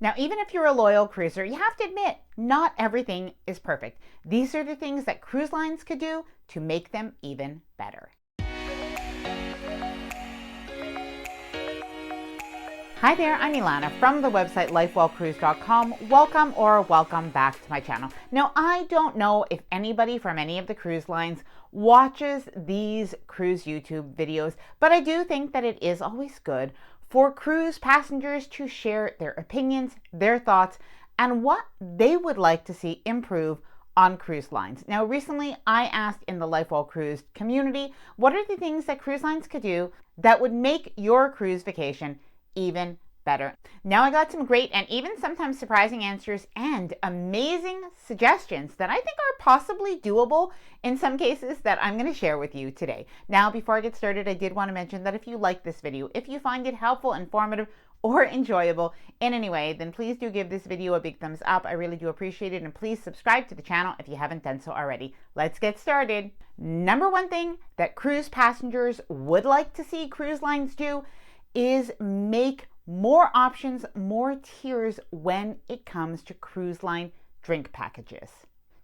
Now, even if you're a loyal cruiser, you have to admit, not everything is perfect. These are the things that cruise lines could do to make them even better. Hi there, I'm Ilana from the website lifewellcruise.com. Welcome back to my channel. Now, I don't know if anybody from any of the cruise lines watches these cruise YouTube videos, but I do think that it is always good for cruise passengers to share their opinions, their thoughts, and what they would like to see improve on cruise lines. Now, recently I asked in the Lifewell Cruise community, what are the things that cruise lines could do that would make your cruise vacation even better? Now, I got some great and even sometimes surprising answers and amazing suggestions that I think are possibly doable in some cases that I'm going to share with you today. Now, before I get started, I did want to mention that if you like this video, if you find it helpful, informative, or enjoyable in any way, then please do give this video a big thumbs up. I really do appreciate it, and please subscribe to the channel if you haven't done so already. Let's get started. Number one thing that cruise passengers would like to see cruise lines do is make more options, more tiers when it comes to cruise line drink packages.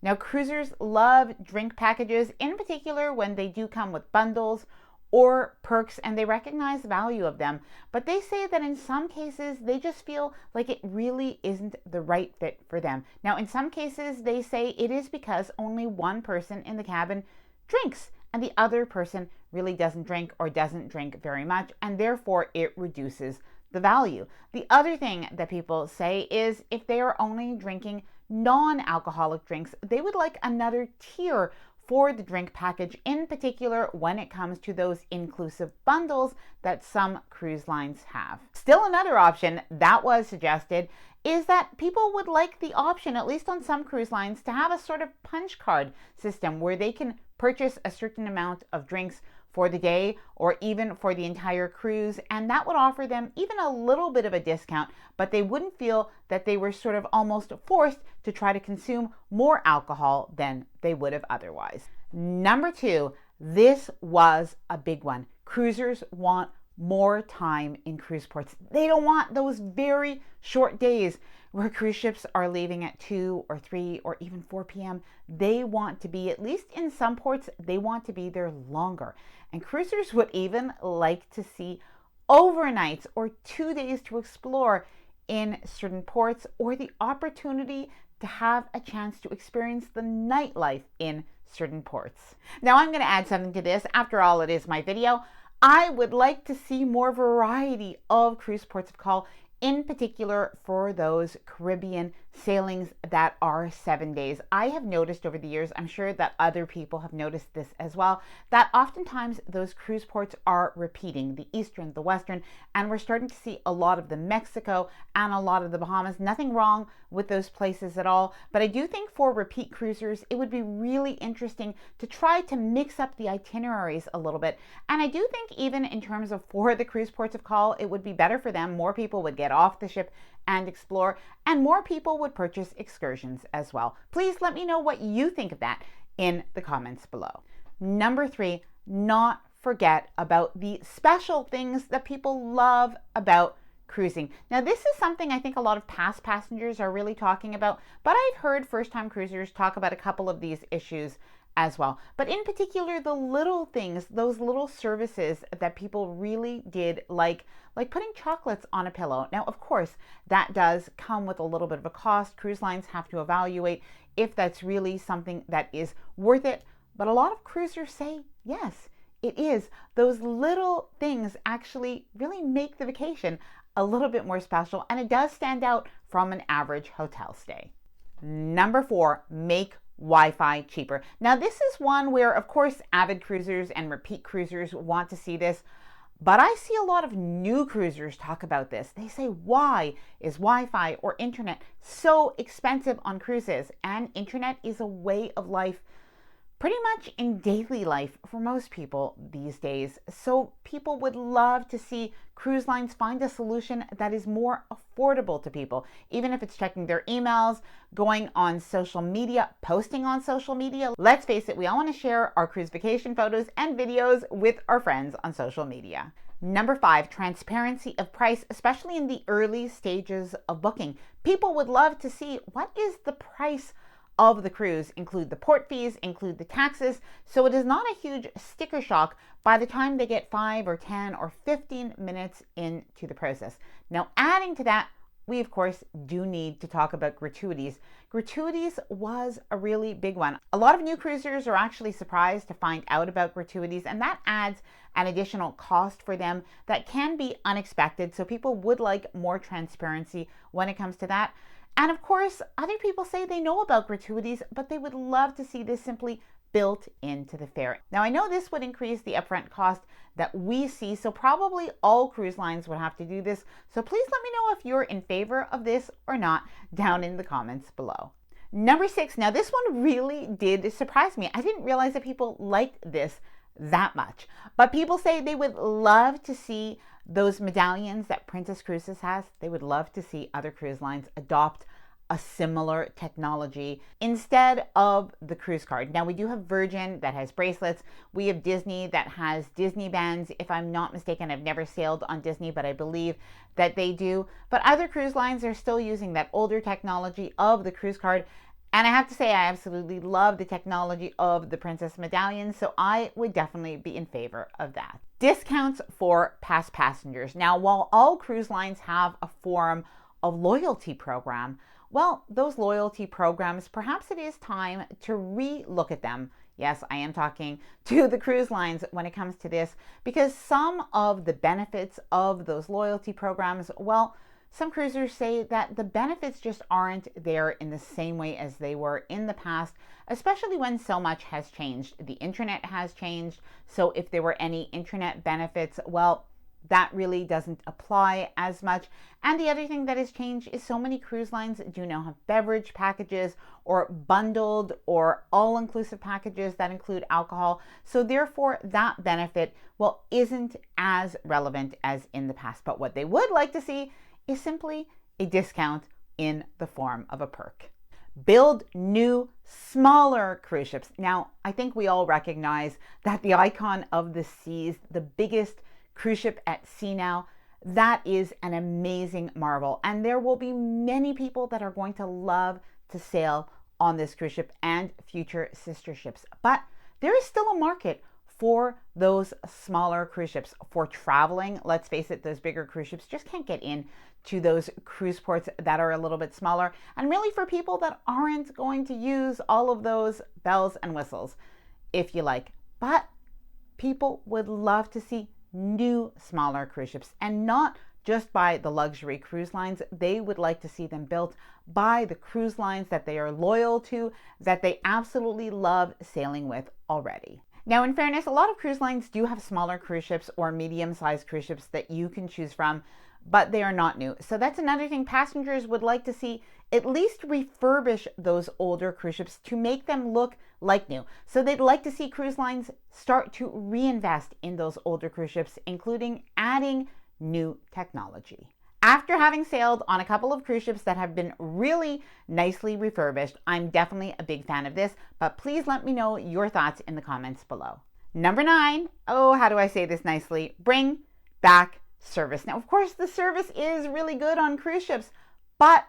Now, cruisers love drink packages, in particular when they do come with bundles or perks, and they recognize the value of them, but they say that in some cases they just feel like it really isn't the right fit for them. Now, in some cases they say it is because only one person in the cabin drinks and the other person really doesn't drink or doesn't drink very much, and therefore it reduces the value. The other thing that people say is if they are only drinking non-alcoholic drinks, they would like another tier for the drink package, in particular when it comes to those inclusive bundles that some cruise lines have. Still, another option that was suggested is that people would like the option, at least on some cruise lines, to have a sort of punch card system where they can purchase a certain amount of drinks for the day or even for the entire cruise, and that would offer them even a little bit of a discount, but they wouldn't feel that they were sort of almost forced to try to consume more alcohol than they would have otherwise. Number two, this was a big one. Cruisers want more time in cruise ports. They don't want those very short days where cruise ships are leaving at 2 or 3 or even 4 p.m. They want to be, at least in some ports, they want to be there longer. And cruisers would even like to see overnights or 2 days to explore in certain ports, or the opportunity to have a chance to experience the nightlife in certain ports. Now, I'm going to add something to this. After all, it is my video. I would like to see more variety of cruise ports of call, in particular for those Caribbean sailings that are 7 days. I have noticed over the years, I'm sure that other people have noticed this as well, that oftentimes those cruise ports are repeating, the Eastern, the Western, and we're starting to see a lot of the Mexico and a lot of the Bahamas. Nothing wrong with those places at all, but I do think for repeat cruisers, it would be really interesting to try to mix up the itineraries a little bit. And I do think even in terms of for the cruise ports of call, it would be better for them. More people would get off the ship and explore, and more people would purchase excursions as well. Please let me know what you think of that in the comments below. Number three, not forget about the special things that people love about cruising. Now, this is something I think a lot of past passengers are really talking about, but I've heard first-time cruisers talk about a couple of these issues as well. But in particular, the little things, those little services that people really did like putting chocolates on a pillow. Now, of course, that does come with a little bit of a cost. Cruise lines have to evaluate if that's really something that is worth it. But a lot of cruisers say, yes, it is. Those little things actually really make the vacation a little bit more special, and it does stand out from an average hotel stay. Number four, make Wi-Fi cheaper. Now, this is one where, of course, avid cruisers and repeat cruisers want to see this, but I see a lot of new cruisers talk about this. They say, why is Wi-Fi or internet so expensive on cruises? And internet is a way of life pretty much in daily life for most people these days. So people would love to see cruise lines find a solution that is more affordable to people, even if it's checking their emails, going on social media, posting on social media. Let's face it, we all want to share our cruise vacation photos and videos with our friends on social media. Number 5, transparency of price, especially in the early stages of booking. People would love to see what is the price of the cruise, include the port fees, include the taxes, so it is not a huge sticker shock by the time they get 5 or 10 or 15 minutes into the process. Now, adding to that, we of course do need to talk about gratuities. Gratuities was a really big one. A lot of new cruisers are actually surprised to find out about gratuities, and that adds an additional cost for them that can be unexpected. So people would like more transparency when it comes to that. And of course, other people say they know about gratuities, but they would love to see this simply built into the fare. Now, I know this would increase the upfront cost that we see, so probably all cruise lines would have to do this. So please let me know if you're in favor of this or not down in the comments below. Number 6, now this one really did surprise me. I didn't realize that people liked this that much, but people say they would love to see those medallions that Princess Cruises has. They would love to see other cruise lines adopt a similar technology instead of the cruise card. Now, we do have Virgin that has bracelets. We have Disney that has Disney bands. If I'm not mistaken, I've never sailed on Disney, but I believe that they do. But other cruise lines are still using that older technology of the cruise card. And I have to say, I absolutely love the technology of the Princess Medallion, so I would definitely be in favor of that. Discounts for past passengers. Now, while all cruise lines have a form of loyalty program, well, those loyalty programs, perhaps it is time to re-look at them. Yes, I am talking to the cruise lines when it comes to this, because some of the benefits of those loyalty programs, well, some cruisers say that the benefits just aren't there in the same way as they were in the past, especially when so much has changed. The internet has changed, so if there were any internet benefits, well, that really doesn't apply as much. And the other thing that has changed is so many cruise lines do now have beverage packages or bundled or all-inclusive packages that include alcohol. So therefore, that benefit, well, isn't as relevant as in the past. But what they would like to see is simply a discount in the form of a perk. Build new, smaller cruise ships. Now, I think we all recognize that the Icon of the Seas, the biggest cruise ship at sea now, that is an amazing marvel. And there will be many people that are going to love to sail on this cruise ship and future sister ships. But there is still a market for those smaller cruise ships for traveling. Let's face it, those bigger cruise ships just can't get in to those cruise ports that are a little bit smaller. And really for people that aren't going to use all of those bells and whistles, if you like. But people would love to see new, smaller cruise ships, and not just by the luxury cruise lines. They would like to see them built by the cruise lines that they are loyal to, that they absolutely love sailing with already. Now, in fairness, a lot of cruise lines do have smaller cruise ships or medium-sized cruise ships that you can choose from, but they are not new. So that's another thing passengers would like to see, at least refurbish those older cruise ships to make them look like new. So they'd like to see cruise lines start to reinvest in those older cruise ships, including adding new technology. After having sailed on a couple of cruise ships that have been really nicely refurbished, I'm definitely a big fan of this, but please let me know your thoughts in the comments below. Number 9, oh, how do I say this nicely? Bring back service. Now, of course, the service is really good on cruise ships, but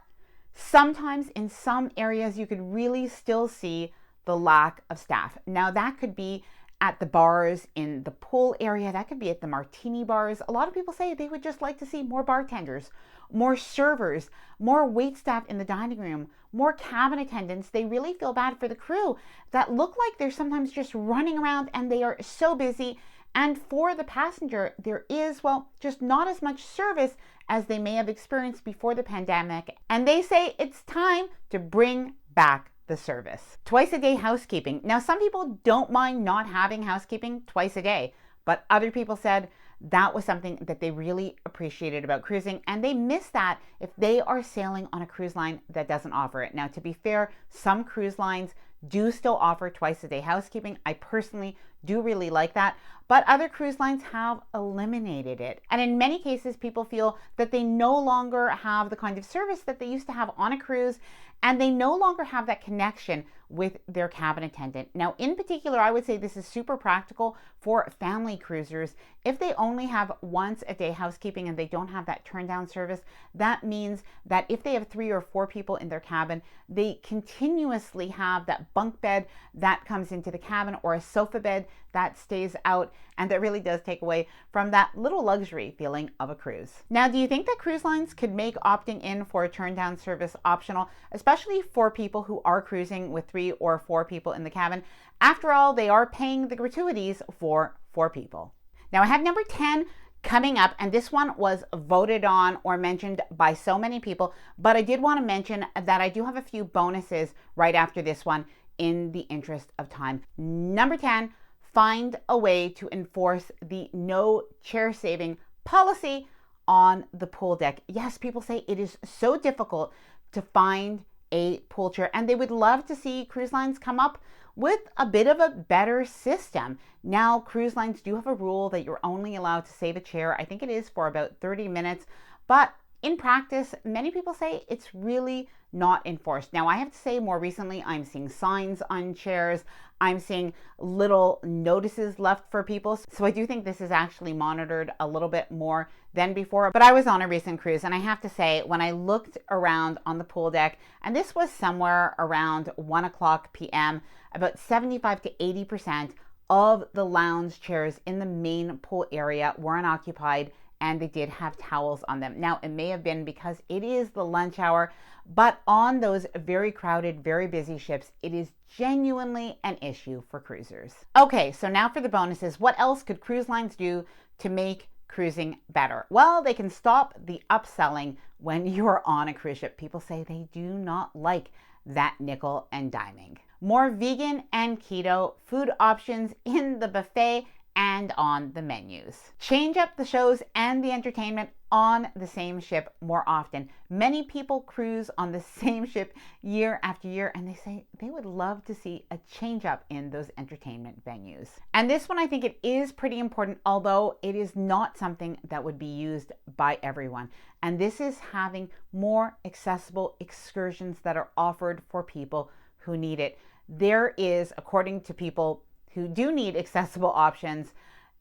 sometimes in some areas you could really still see the lack of staff. Now, that could be at the bars in the pool area, that could be at the martini bars. A lot of people say they would just like to see more bartenders, more servers, more wait staff in the dining room, more cabin attendants. They really feel bad for the crew that look like they're sometimes just running around and they are so busy. And for the passenger, there is, well, just not as much service as they may have experienced before the pandemic. And they say it's time to bring back the service. Twice a day housekeeping. Now, some people don't mind not having housekeeping twice a day, but other people said that was something that they really appreciated about cruising, and they miss that if they are sailing on a cruise line that doesn't offer it. Now, to be fair, some cruise lines do still offer twice a day housekeeping. I personally do really like that. But other cruise lines have eliminated it. And in many cases, people feel that they no longer have the kind of service that they used to have on a cruise, and they no longer have that connection with their cabin attendant. Now, in particular, I would say this is super practical for family cruisers. If they only have once a day housekeeping and they don't have that turn down service, that means that if they have 3 or 4 people in their cabin, they continuously have that bunk bed that comes into the cabin or a sofa bed that stays out, and that really does take away from that little luxury feeling of a cruise. Now, do you think that cruise lines could make opting in for a turn down service optional, especially for people who are cruising with 3 or 4 people in the cabin? After all, they are paying the gratuities for 4 people. Now, I have number 10 coming up, and this one was voted on or mentioned by so many people, but I did want to mention that I do have a few bonuses right after this one in the interest of time. Number 10, find a way to enforce the no chair saving policy on the pool deck. Yes, people say it is so difficult to find a pool chair, and they would love to see cruise lines come up with a bit of a better system. Now, cruise lines do have a rule that you're only allowed to save a chair. I think it is for about 30 minutes, but in practice, many people say it's really not enforced. Now, I have to say, more recently, I'm seeing signs on chairs. I'm seeing little notices left for people. So I do think this is actually monitored a little bit more than before. But I was on a recent cruise, and I have to say, when I looked around on the pool deck, and this was somewhere around 1:00 p.m., about 75 to 80% of the lounge chairs in the main pool area were unoccupied, and they did have towels on them. Now, it may have been because it is the lunch hour, but on those very crowded, very busy ships, it is genuinely an issue for cruisers. Okay, so now for the bonuses. What else could cruise lines do to make cruising better? Well, they can stop the upselling when you're on a cruise ship. People say they do not like that nickel and diming. More vegan and keto food options in the buffet and on the menus. Change up the shows and the entertainment on the same ship more often. Many people cruise on the same ship year after year, and they say they would love to see a change up in those entertainment venues. And this one, I think it is pretty important, although it is not something that would be used by everyone. And this is having more accessible excursions that are offered for people who need it. There is, according to people who do need accessible options,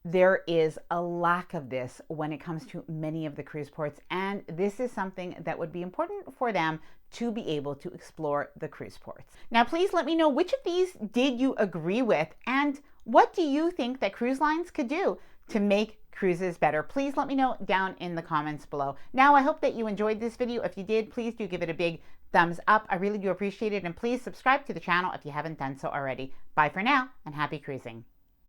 there is a lack of this when it comes to many of the cruise ports, and this is something that would be important for them to be able to explore the cruise ports. Now, please let me know which of these did you agree with, and what do you think that cruise lines could do to make cruises better? Please let me know down in the comments below. Now, I hope that you enjoyed this video. If you did, please do give it a big thumbs up. I really do appreciate it, and please subscribe to the channel if you haven't done so already. Bye for now, and happy cruising.